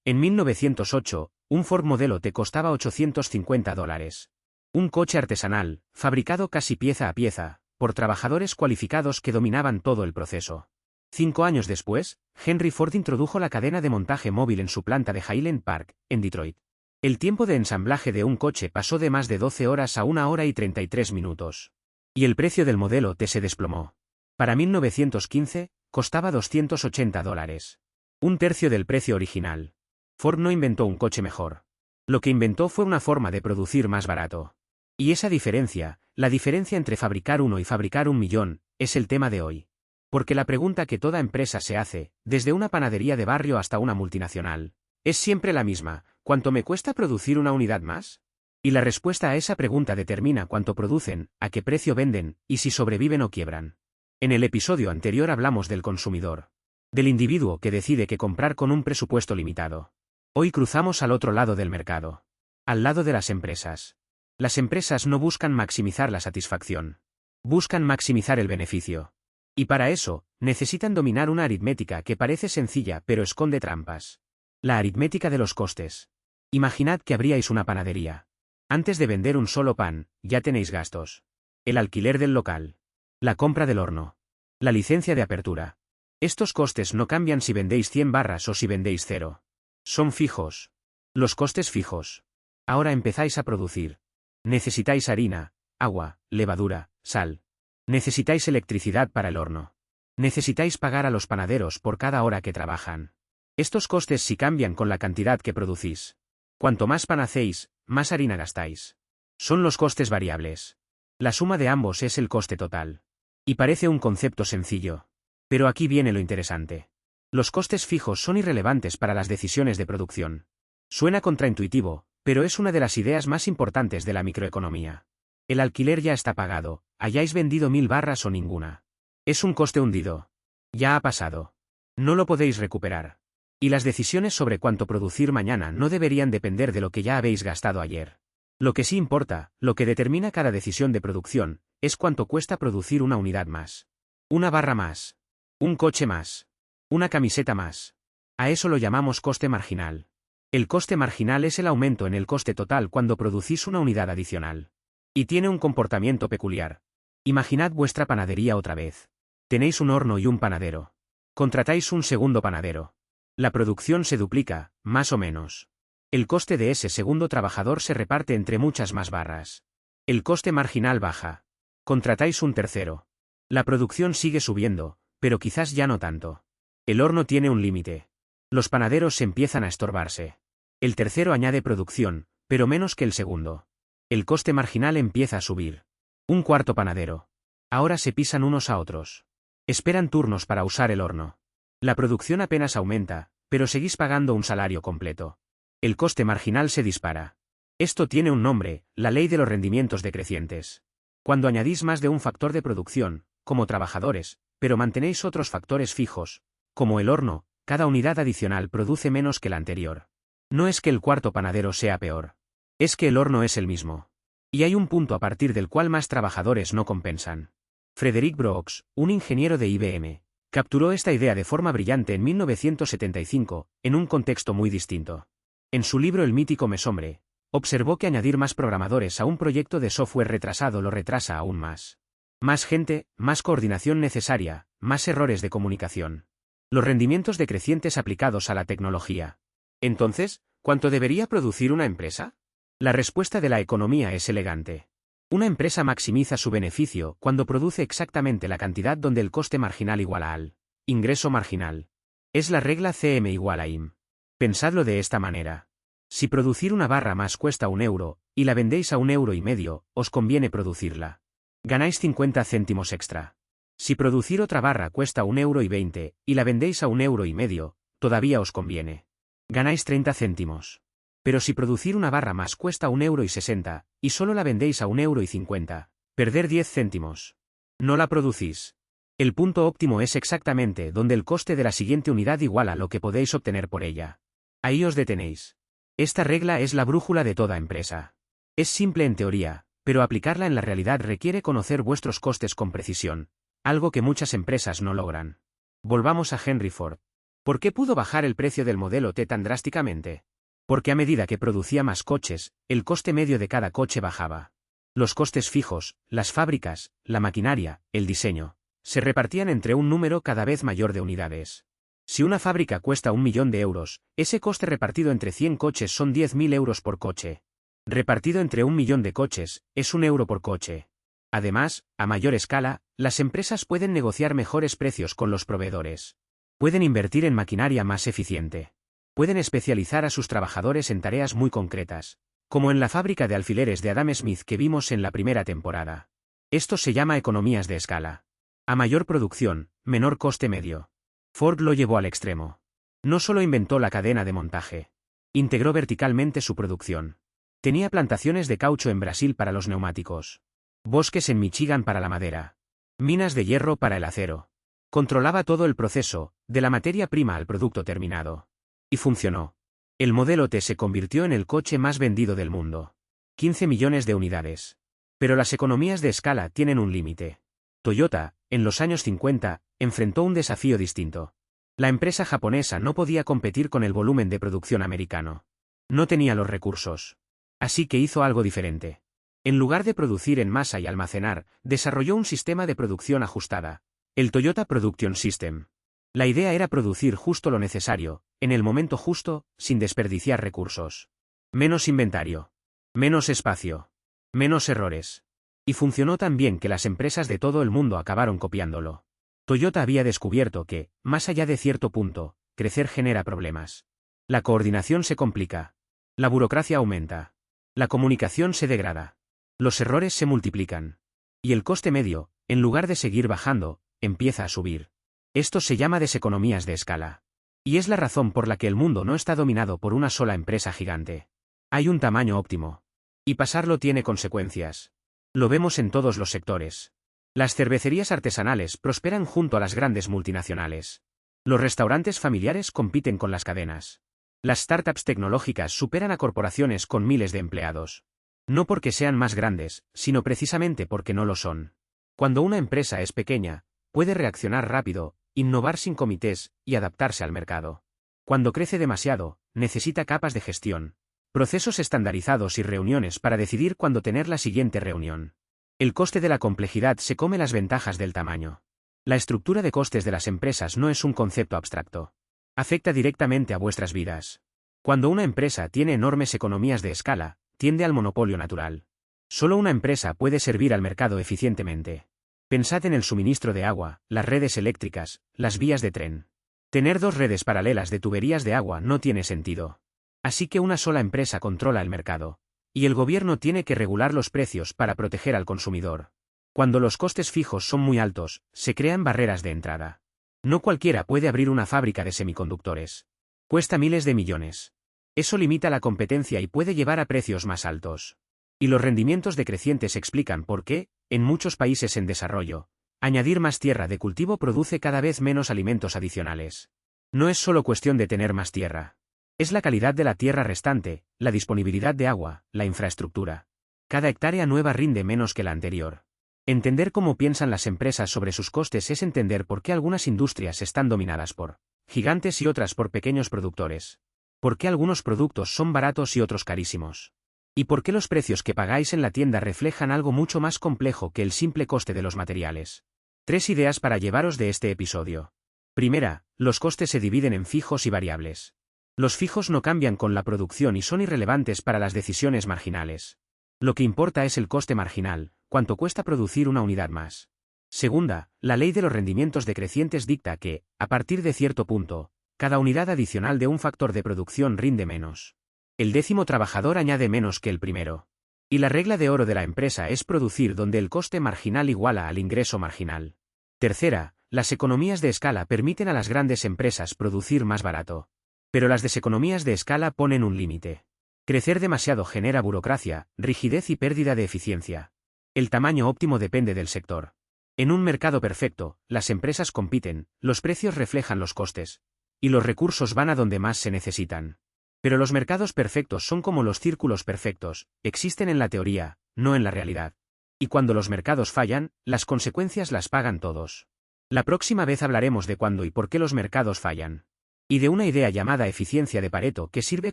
En 1908, un Ford Modelo T costaba $850. Un coche artesanal, fabricado casi pieza a pieza, por trabajadores cualificados que dominaban todo el proceso. 5 años después, Henry Ford introdujo la cadena de montaje móvil en su planta de Highland Park, en Detroit. El tiempo de ensamblaje de un coche pasó de más de 12 horas a 1 hora y 33 minutos. Y el precio del Modelo T se desplomó. Para 1915, costaba $280. Un tercio del precio original. Ford no inventó un coche mejor. Lo que inventó fue una forma de producir más barato. Y esa diferencia, la diferencia entre fabricar uno y fabricar 1.000.000, es el tema de hoy. Porque la pregunta que toda empresa se hace, desde una panadería de barrio hasta una multinacional, es siempre la misma: ¿cuánto me cuesta producir una unidad más? Y la respuesta a esa pregunta determina cuánto producen, a qué precio venden, y si sobreviven o quiebran. En el episodio anterior hablamos del consumidor. Del individuo que decide qué comprar con un presupuesto limitado. Hoy cruzamos al otro lado del mercado. Al lado de las empresas. Las empresas no buscan maximizar la satisfacción. Buscan maximizar el beneficio. Y para eso, necesitan dominar una aritmética que parece sencilla pero esconde trampas. La aritmética de los costes. Imaginad que abríais una panadería. Antes de vender un solo pan, ya tenéis gastos. El alquiler del local. La compra del horno. La licencia de apertura. Estos costes no cambian si vendéis 100 barras o si vendéis 0. Son fijos. Los costes fijos. Ahora empezáis a producir. Necesitáis harina, agua, levadura, sal. Necesitáis electricidad para el horno. Necesitáis pagar a los panaderos por cada hora que trabajan. Estos costes sí cambian con la cantidad que producís. Cuanto más pan hacéis, más harina gastáis. Son los costes variables. La suma de ambos es el coste total. Y parece un concepto sencillo. Pero aquí viene lo interesante. Los costes fijos son irrelevantes para las decisiones de producción. Suena contraintuitivo, pero es una de las ideas más importantes de la microeconomía. El alquiler ya está pagado, hayáis vendido 1.000 barras o ninguna. Es un coste hundido. Ya ha pasado. No lo podéis recuperar. Y las decisiones sobre cuánto producir mañana no deberían depender de lo que ya habéis gastado ayer. Lo que sí importa, lo que determina cada decisión de producción, es cuánto cuesta producir una unidad más. Una barra más. Un coche más. Una camiseta más. A eso lo llamamos coste marginal. El coste marginal es el aumento en el coste total cuando producís una unidad adicional. Y tiene un comportamiento peculiar. Imaginad vuestra panadería otra vez. Tenéis un horno y un panadero. Contratáis un segundo panadero. La producción se duplica, más o menos. El coste de ese segundo trabajador se reparte entre muchas más barras. El coste marginal baja. Contratáis un tercero. La producción sigue subiendo, pero quizás ya no tanto. El horno tiene un límite. Los panaderos empiezan a estorbarse. El tercero añade producción, pero menos que el segundo. El coste marginal empieza a subir. Un cuarto panadero. Ahora se pisan unos a otros. Esperan turnos para usar el horno. La producción apenas aumenta, pero seguís pagando un salario completo. El coste marginal se dispara. Esto tiene un nombre, la ley de los rendimientos decrecientes. Cuando añadís más de un factor de producción, como trabajadores, pero mantenéis otros factores fijos, como el horno, cada unidad adicional produce menos que la anterior. No es que el cuarto panadero sea peor. Es que el horno es el mismo. Y hay un punto a partir del cual más trabajadores no compensan. Frederick Brooks, un ingeniero de IBM, capturó esta idea de forma brillante en 1975, en un contexto muy distinto. En su libro El mítico Mesombre, observó que añadir más programadores a un proyecto de software retrasado lo retrasa aún más. Más gente, más coordinación necesaria, más errores de comunicación. Los rendimientos decrecientes aplicados a la tecnología. Entonces, ¿cuánto debería producir una empresa? La respuesta de la economía es elegante. Una empresa maximiza su beneficio cuando produce exactamente la cantidad donde el coste marginal iguala al ingreso marginal. Es la regla CM igual a IM. Pensadlo de esta manera. Si producir una barra más cuesta 1 euro, y la vendéis a 1,5 €, os conviene producirla. Ganáis 50 céntimos extra. Si producir otra barra cuesta 1,20 €, y la vendéis a 1,5 €, todavía os conviene. Ganáis 30 céntimos. Pero si producir una barra más cuesta 1,60 €, y solo la vendéis a 1,50 €, perder 10 céntimos. No la producís. El punto óptimo es exactamente donde el coste de la siguiente unidad iguala lo que podéis obtener por ella. Ahí os detenéis. Esta regla es la brújula de toda empresa. Es simple en teoría, pero aplicarla en la realidad requiere conocer vuestros costes con precisión, algo que muchas empresas no logran. Volvamos a Henry Ford. ¿Por qué pudo bajar el precio del modelo T tan drásticamente? Porque a medida que producía más coches, el coste medio de cada coche bajaba. Los costes fijos, las fábricas, la maquinaria, el diseño, se repartían entre un número cada vez mayor de unidades. Si una fábrica cuesta 1.000.000 de euros, ese coste repartido entre 100 coches son 10.000 euros por coche. Repartido entre 1.000.000 de coches, es 1 euro por coche. Además, a mayor escala, las empresas pueden negociar mejores precios con los proveedores. Pueden invertir en maquinaria más eficiente. Pueden especializar a sus trabajadores en tareas muy concretas, como en la fábrica de alfileres de Adam Smith que vimos en la primera temporada. Esto se llama economías de escala. A mayor producción, menor coste medio. Ford lo llevó al extremo. No solo inventó la cadena de montaje. Integró verticalmente su producción. Tenía plantaciones de caucho en Brasil para los neumáticos. Bosques en Michigan para la madera. Minas de hierro para el acero. Controlaba todo el proceso, de la materia prima al producto terminado. Y funcionó. El modelo T se convirtió en el coche más vendido del mundo. 15 millones de unidades. Pero las economías de escala tienen un límite. Toyota, en los años 50, enfrentó un desafío distinto. La empresa japonesa no podía competir con el volumen de producción americano. No tenía los recursos. Así que hizo algo diferente. En lugar de producir en masa y almacenar, desarrolló un sistema de producción ajustada, el Toyota Production System. La idea era producir justo lo necesario, en el momento justo, sin desperdiciar recursos. Menos inventario. Menos espacio. Menos errores. Y funcionó tan bien que las empresas de todo el mundo acabaron copiándolo. Toyota había descubierto que, más allá de cierto punto, crecer genera problemas. La coordinación se complica. La burocracia aumenta. La comunicación se degrada. Los errores se multiplican. Y el coste medio, en lugar de seguir bajando, empieza a subir. Esto se llama deseconomías de escala. Y es la razón por la que el mundo no está dominado por una sola empresa gigante. Hay un tamaño óptimo. Y pasarlo tiene consecuencias. Lo vemos en todos los sectores. Las cervecerías artesanales prosperan junto a las grandes multinacionales. Los restaurantes familiares compiten con las cadenas. Las startups tecnológicas superan a corporaciones con miles de empleados. No porque sean más grandes, sino precisamente porque no lo son. Cuando una empresa es pequeña, puede reaccionar rápido, innovar sin comités, y adaptarse al mercado. Cuando crece demasiado, necesita capas de gestión, procesos estandarizados y reuniones para decidir cuándo tener la siguiente reunión. El coste de la complejidad se come las ventajas del tamaño. La estructura de costes de las empresas no es un concepto abstracto. Afecta directamente a vuestras vidas. Cuando una empresa tiene enormes economías de escala, tiende al monopolio natural. Solo una empresa puede servir al mercado eficientemente. Pensad en el suministro de agua, las redes eléctricas, las vías de tren. Tener dos redes paralelas de tuberías de agua no tiene sentido. Así que una sola empresa controla el mercado. Y el gobierno tiene que regular los precios para proteger al consumidor. Cuando los costes fijos son muy altos, se crean barreras de entrada. No cualquiera puede abrir una fábrica de semiconductores. Cuesta miles de millones. Eso limita la competencia y puede llevar a precios más altos. Y los rendimientos decrecientes explican por qué, en muchos países en desarrollo, añadir más tierra de cultivo produce cada vez menos alimentos adicionales. No es solo cuestión de tener más tierra. Es la calidad de la tierra restante, la disponibilidad de agua, la infraestructura. Cada hectárea nueva rinde menos que la anterior. Entender cómo piensan las empresas sobre sus costes es entender por qué algunas industrias están dominadas por gigantes y otras por pequeños productores. Por qué algunos productos son baratos y otros carísimos. Y por qué los precios que pagáis en la tienda reflejan algo mucho más complejo que el simple coste de los materiales. 3 ideas para llevaros de este episodio. Primera, los costes se dividen en fijos y variables. Los fijos no cambian con la producción y son irrelevantes para las decisiones marginales. Lo que importa es el coste marginal, cuánto cuesta producir una unidad más. Segunda, la ley de los rendimientos decrecientes dicta que, a partir de cierto punto, cada unidad adicional de un factor de producción rinde menos. El 10º trabajador añade menos que el primero. Y la regla de oro de la empresa es producir donde el coste marginal iguala al ingreso marginal. Tercera, las economías de escala permiten a las grandes empresas producir más barato. Pero las deseconomías de escala ponen un límite. Crecer demasiado genera burocracia, rigidez y pérdida de eficiencia. El tamaño óptimo depende del sector. En un mercado perfecto, las empresas compiten, los precios reflejan los costes. Y los recursos van a donde más se necesitan. Pero los mercados perfectos son como los círculos perfectos, existen en la teoría, no en la realidad. Y cuando los mercados fallan, las consecuencias las pagan todos. La próxima vez hablaremos de cuándo y por qué los mercados fallan. Y de una idea llamada eficiencia de Pareto que sirve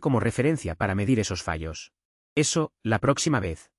como referencia para medir esos fallos. Eso, la próxima vez.